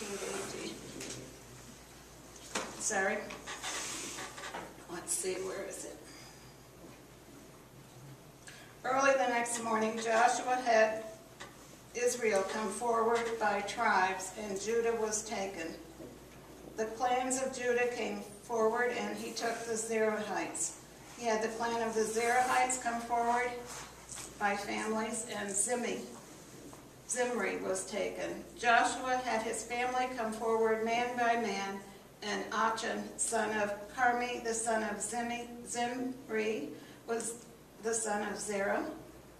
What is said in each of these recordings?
16 to 18. Sorry. Let's see, where is it? Early the next morning, Joshua had Israel come forward by tribes, and Judah was taken. The clans of Judah came forward, and he took the Zerahites. He had the clan of the Zerahites come forward by families, and Zimri was taken. Joshua had his family come forward man by man, and Achan, son of Carmi, the son of Zimri, was the son of Zerah,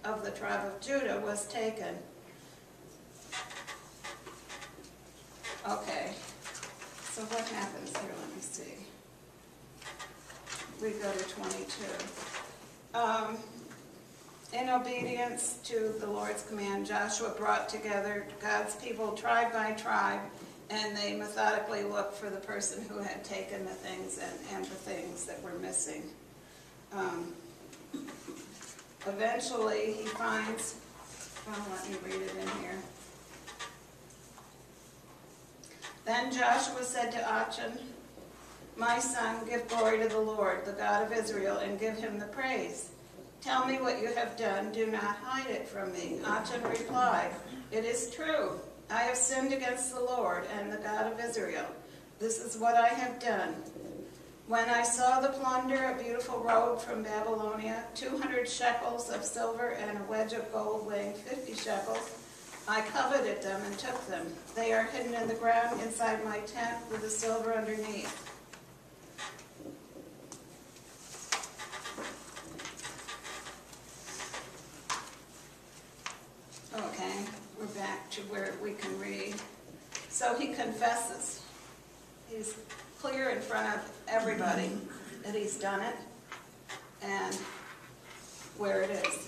of the tribe of Judah, was taken. Okay, so what happens here? Let me see. We go to 22. In obedience to the Lord's command, Joshua brought together God's people tribe by tribe, and they methodically looked for the person who had taken the things and the things that were missing. Eventually, he finds, well, let me read it in here. Then Joshua said to Achan, "My son, give glory to the Lord, the God of Israel, and give him the praise. Tell me what you have done. Do not hide it from me." Achan replied, "It is true. I have sinned against the Lord and the God of Israel. This is what I have done. When I saw the plunder, a beautiful robe from Babylonia, 200 shekels of silver, and a wedge of gold weighing 50 shekels, I coveted them and took them. They are hidden in the ground inside my tent with the silver underneath." Okay, we're back to where we can read. So he confesses. He's clear in front of everybody that he's done it and where it is.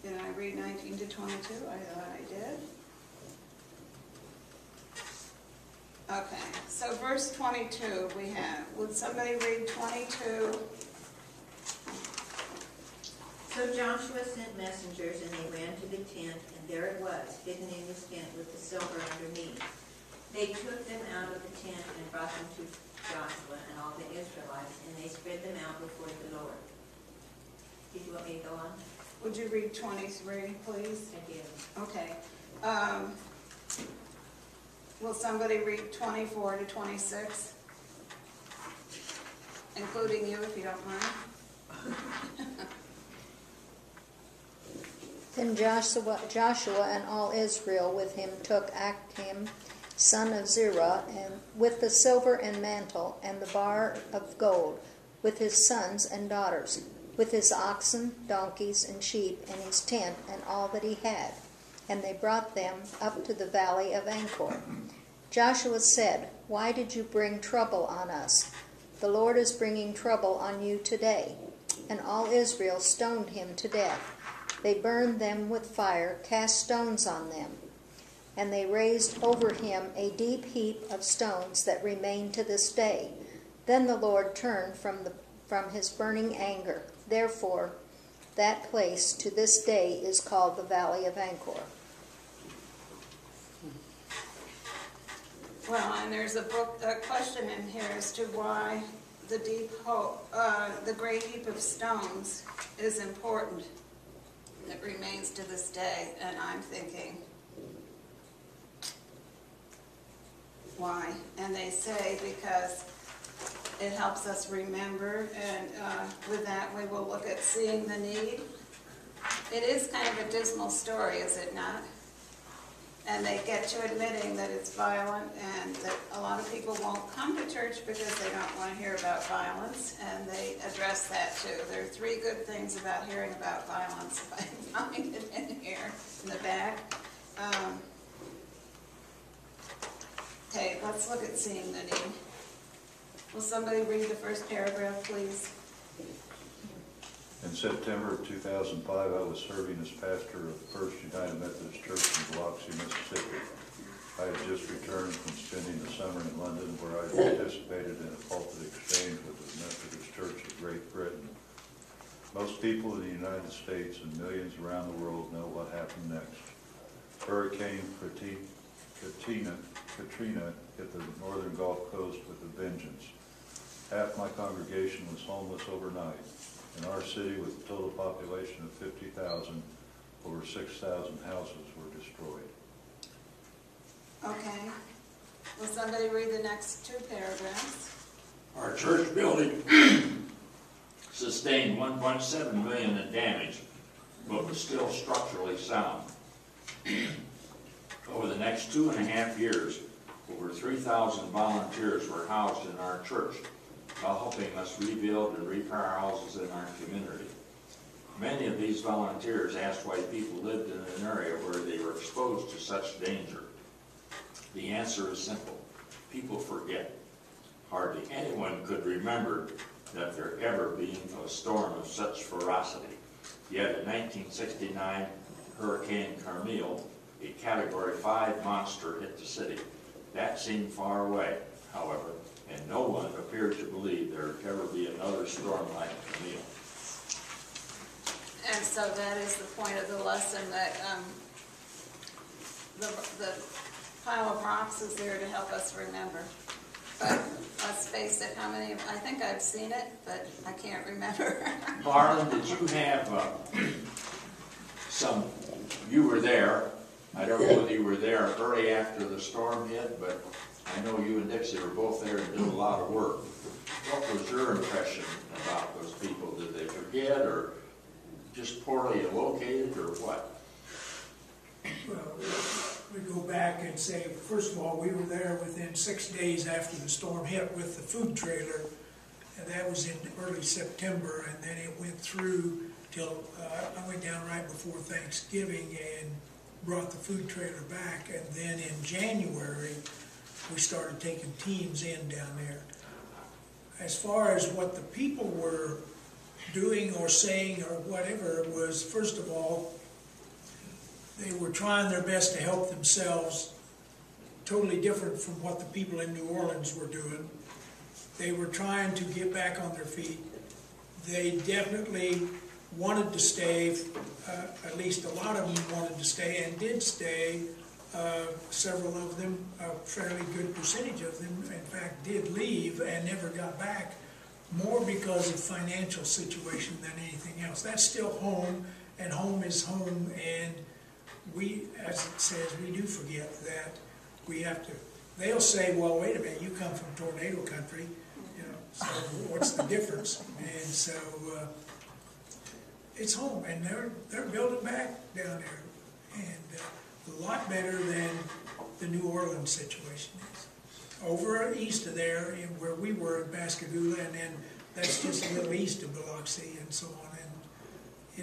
Did I read 19 to 22? I thought I did. Okay, so verse 22 we have. Would somebody read 22? So Joshua sent messengers, and they ran to the tent, and there it was, hidden in his tent with the silver underneath. They took them out of the tent and brought them to Joshua and all the Israelites, and they spread them out before the Lord. Did you want me to go on? Would you read 23, please? I did. Okay. Will somebody read 24 to 26? Including you, if you don't mind. Then Joshua and all Israel with him took Achim, son of Zerah, and with the silver and mantle, and the bar of gold, with his sons and daughters, with his oxen, donkeys, and sheep, and his tent, and all that he had. And they brought them up to the valley of Achor. Joshua said, "Why did you bring trouble on us? The Lord is bringing trouble on you today." And all Israel stoned him to death. They burned them with fire, cast stones on them. And they raised over him a deep heap of stones that remain to this day. Then the Lord turned from his burning anger. Therefore, that place to this day is called the Valley of Achor. Well, and there's a question in here as to why the great heap of stones is important. It remains to this day, and I'm thinking, why? And they say because it helps us remember, and with that we will look at seeing the need. It is kind of a dismal story, is it not? And they get to admitting that it's violent, and that a lot of people won't come to church because they don't want to hear about violence, and they address that too. There are 3 good things about hearing about violence, if I can find it in here, in the back. Okay, let's look at seeing the need. Will somebody read the first paragraph, please? In September of 2005, I was serving as pastor of First United Methodist Church in Biloxi, Mississippi. I had just returned from spending the summer in London, where I participated in a pulpit exchange with the Methodist Church of Great Britain. Most people in the United States and millions around the world know what happened next. Hurricane Katrina hit the northern Gulf Coast with a vengeance. Half my congregation was homeless overnight. In our city, with a total population of 50,000, over 6,000 houses were destroyed. Okay. Will somebody read the next 2 paragraphs? Our church building sustained $1.7 million in damage, but was still structurally sound. Over the next 2.5 years, over 3,000 volunteers were housed in our church while helping us rebuild and repair houses in our community. Many of these volunteers asked why people lived in an area where they were exposed to such danger. The answer is simple. People forget. Hardly anyone could remember that there ever being a storm of such ferocity. Yet in 1969, Hurricane Carmel, a Category 5 monster, hit the city. That seemed far away, however, and no one appeared to believe there would ever be another storm like Carmel. And so that is the point of the lesson, that the pile of rocks is there to help us remember. But let's face it, I think I've seen it, but I can't remember. Marlon, did you have you were there, I don't know whether you were there early after the storm hit, but I know you and Dixie were both there and did a lot of work. What was your impression about those people? Did they forget, or just poorly located, or what? Well, we go back and say, first of all, we were there within 6 days after the storm hit with the food trailer, and that was in early September, and then it went through till I went down right before Thanksgiving and brought the food trailer back, and then in January we started taking teams in down there. As far as what the people were doing or saying or whatever, was, first of all, they were trying their best to help themselves, totally different from what the people in New Orleans were doing. They were trying to get back on their feet. They definitely wanted to stay, at least a lot of them wanted to stay and did stay. Several of them, a fairly good percentage of them, in fact, did leave and never got back, more because of financial situation than anything else. That's still home, and home is home, and we, as it says, we do forget that we have to. They'll say, well, wait a minute, you come from tornado country, you know, so what's the difference? And so it's home, and they're building back down there, and a lot better than the New Orleans situation is. Over east of there, where we were in Pascagoula, and then that's just a little east of Biloxi and so on, and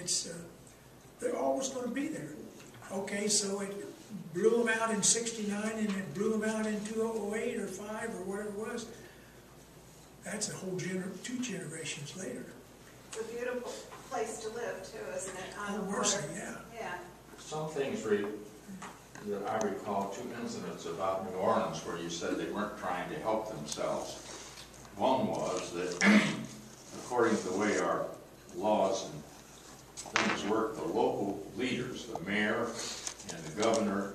it's they're always going to be there. Okay, so it blew them out in '69, and it blew them out in 2008 or 5 or whatever it was. That's a whole 2 generations later. It's a beautiful place to live too, isn't it? On the Mercy, water. yeah. Yeah. Some things that I recall, 2 incidents about New Orleans where you said they weren't trying to help themselves. One was that, according to the way our laws and things work, the local leaders, the mayor and the governor,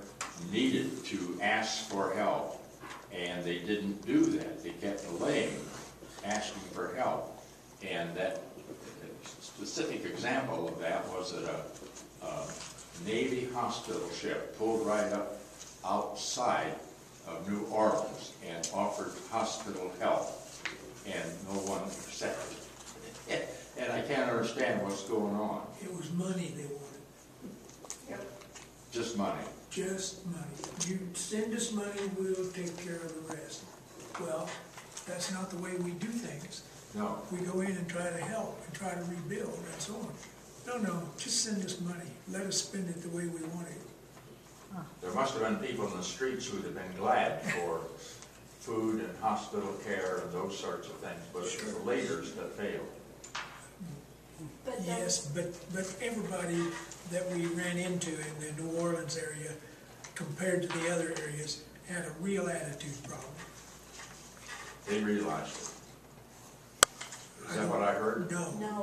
needed to ask for help, and they didn't do that. They kept delaying asking for help. And that specific example of that was that a Navy hospital ship pulled right up outside of New Orleans and offered hospital help, and no one accepted it. And I can't understand what's going on. It was money they wanted. Yep. Just money. Just money. You send us money, we'll take care of the rest. Well, that's not the way we do things. No. We go in and try to help and try to rebuild and so on. No, just send us money. Let us spend it the way we want it. There must have been people in the streets who'd have been glad for food and hospital care and those sorts of things, but it was the leaders that failed. Yes, but everybody that we ran into in the New Orleans area compared to the other areas, had a real attitude problem. They realized it. Is that what I heard? No. No,